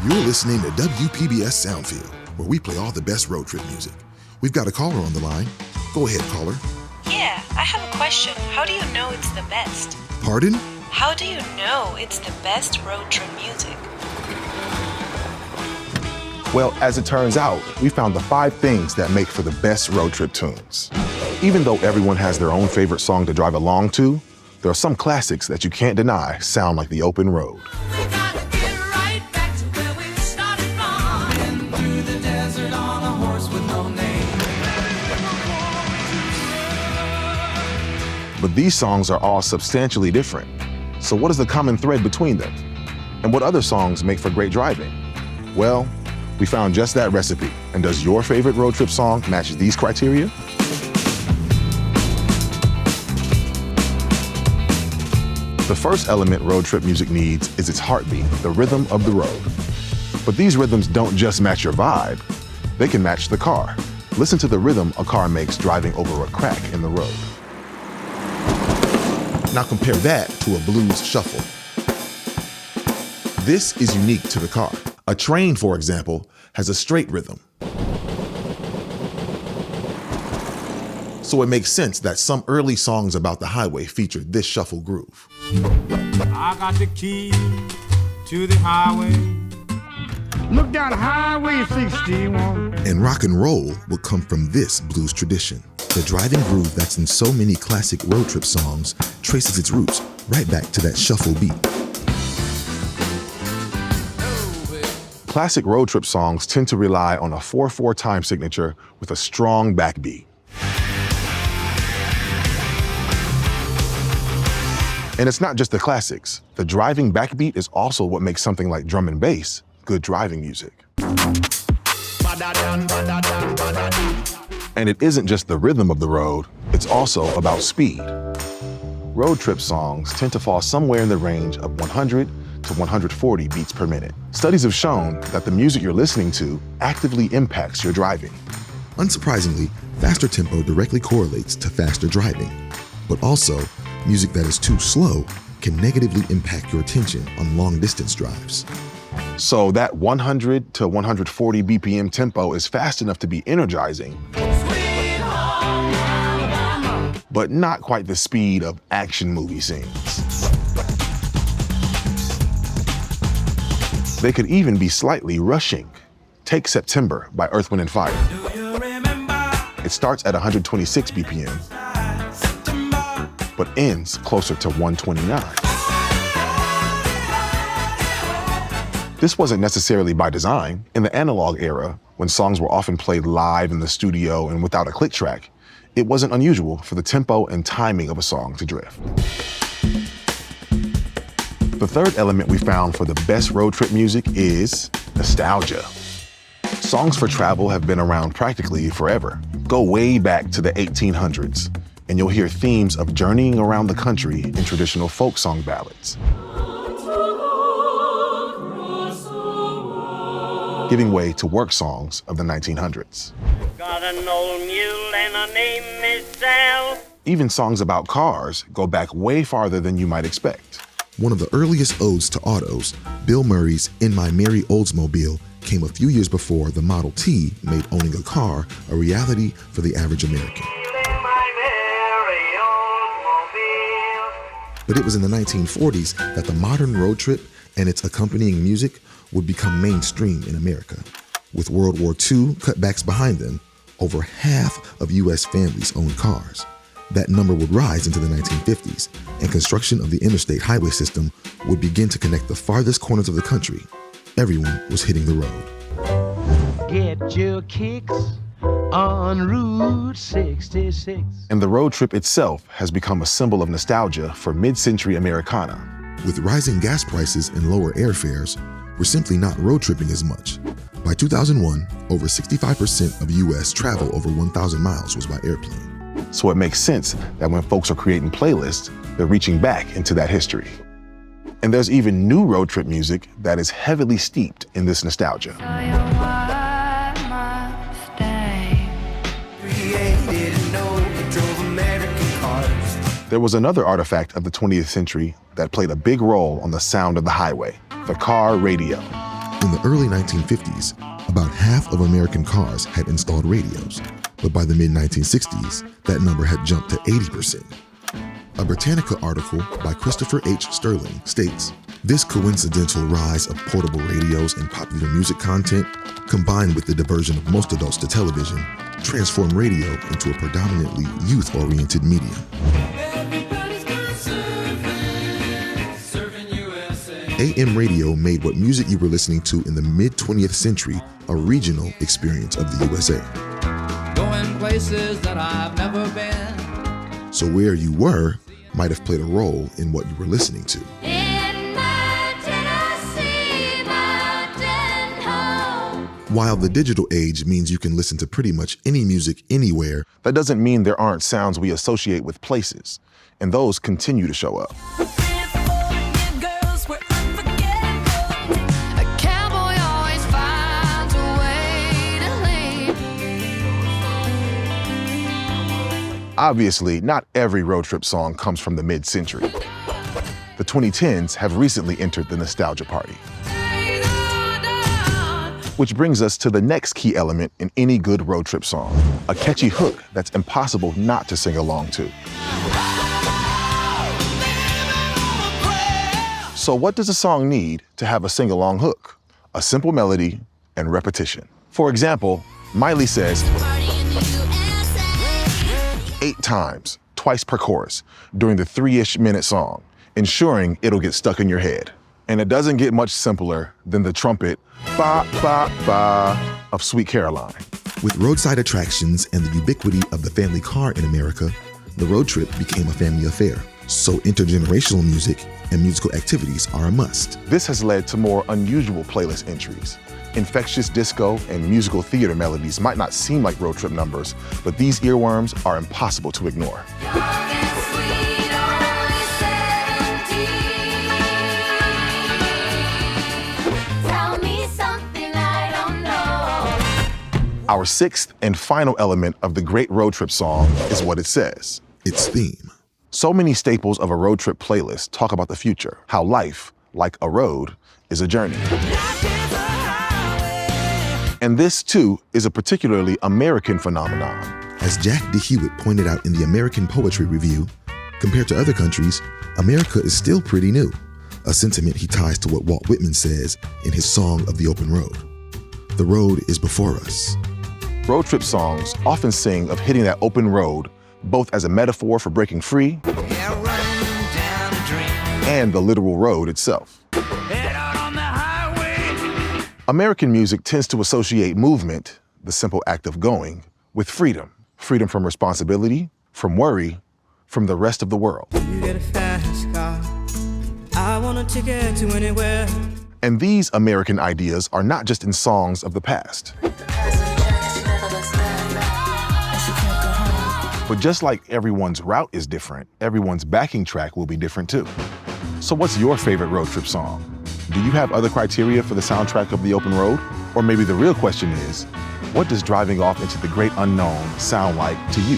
You're listening to WPBS Soundfield, where we play all the best road trip music. We've got a caller on the line. Go ahead, caller. Yeah, I have a question. How do you know it's the best? Pardon? How do you know it's the best road trip music? Well, as it turns out, we found the 5 things that make for the best road trip tunes. Even though everyone has their own favorite song to drive along to, there are some classics that you can't deny sound like the open road. But these songs are all substantially different. So what is the common thread between them? And what other songs make for great driving? Well, we found just that recipe. And does your favorite road trip song match these criteria? The first element road trip music needs is its heartbeat, the rhythm of the road. But these rhythms don't just match your vibe, they can match the car. Listen to the rhythm a car makes driving over a crack in the road. Now compare that to a blues shuffle. This is unique to the car. A train, for example, has a straight rhythm. So it makes sense that some early songs about the highway featured this shuffle groove. I got the key to the highway. Look down Highway 61. And rock and roll will come from this blues tradition. The driving groove that's in so many classic road trip songs traces its roots right back to that shuffle beat. Classic road trip songs tend to rely on a 4/4 time signature with a strong backbeat. And it's not just the classics. The driving backbeat is also what makes something like drum and bass good driving music. And it isn't just the rhythm of the road, it's also about speed. Road trip songs tend to fall somewhere in the range of 100 to 140 beats per minute. Studies have shown that the music you're listening to actively impacts your driving. Unsurprisingly, faster tempo directly correlates to faster driving. But also, music that is too slow can negatively impact your attention on long-distance drives. So that 100 to 140 BPM tempo is fast enough to be energizing, but not quite the speed of action movie scenes. They could even be slightly rushing. Take September by Earth, Wind & Fire. It starts at 126 BPM, but ends closer to 129. This wasn't necessarily by design. In the analog era, when songs were often played live in the studio and without a click track, it wasn't unusual for the tempo and timing of a song to drift. The third element we found for the best road trip music is nostalgia. Songs for travel have been around practically forever. Go way back to the 1800s, and you'll hear themes of journeying around the country in traditional folk song ballads, giving way to work songs of the 1900s. Got an old mule and her name is Sal. Even songs about cars go back way farther than you might expect. One of the earliest odes to autos, Bill Murray's In My Merry Oldsmobile, came a few years before the Model T made owning a car a reality for the average American. But it was in the 1940s that the modern road trip and its accompanying music would become mainstream in America. With World War II cutbacks behind them, over half of U.S. families owned cars. That number would rise into the 1950s, and construction of the interstate highway system would begin to connect the farthest corners of the country. Everyone was hitting the road. Get your kicks on Route 66. And the road trip itself has become a symbol of nostalgia for mid-century Americana. With rising gas prices and lower airfares, we're simply not road tripping as much. By 2001, over 65% of U.S. travel over 1,000 miles was by airplane. So it makes sense that when folks are creating playlists, they're reaching back into that history. And there's even new road trip music that is heavily steeped in this nostalgia. There was another artifact of the 20th century that played a big role on the sound of the highway, the car radio. In the early 1950s, about half of American cars had installed radios, but by the mid-1960s, that number had jumped to 80%. A Britannica article by Christopher H. Sterling states, "This coincidental rise of portable radios and popular music content, combined with the diversion of most adults to television, transformed radio into a predominantly youth-oriented medium." AM radio made what music you were listening to in the mid-20th century a regional experience of the USA. Going places that I've never been. So where you were might have played a role in what you were listening to. In my Tennessee mountain home. While the digital age means you can listen to pretty much any music anywhere, That doesn't mean there aren't sounds we associate with places, and those continue to show up. Obviously, not every road trip song comes from the mid-century. The 2010s have recently entered the nostalgia party. Which brings us to the next key element in any good road trip song, a catchy hook that's impossible not to sing along to. So what does a song need to have a sing-along hook? A simple melody and repetition. For example, Miley says 8 times, twice per chorus, during the 3-ish minute song, ensuring it'll get stuck in your head. And it doesn't get much simpler than the trumpet ba ba ba of Sweet Caroline. with roadside attractions and the ubiquity of the family car in America, the road trip became a family affair. So intergenerational music and musical activities are a must. This has led to more unusual playlist entries. Infectious disco and musical theater melodies might not seem like road trip numbers, but these earworms are impossible to ignore. Our sixth and final element of the great road trip song is what it says. Its theme. So many staples of a road trip playlist talk about the future, how life, like a road, is a journey. And this, too, is a particularly American phenomenon. As Jack DeHewitt pointed out in the American Poetry Review, compared to other countries, America is still pretty new, a sentiment he ties to what Walt Whitman says in his Song of the Open Road. The road is before us. Road trip songs often sing of hitting that open road, both as a metaphor for breaking free and the literal road itself. American music tends to associate movement, the simple act of going, with freedom. Freedom from responsibility, from worry, from the rest of the world. You get a fast car. I want a ticket to anywhere. And these American ideas are not just in songs of the past. But just like everyone's route is different, everyone's backing track will be different too. So what's your favorite road trip song? Do you have other criteria for the soundtrack of the open road? Or maybe the real question is, what does driving off into the great unknown sound like to you?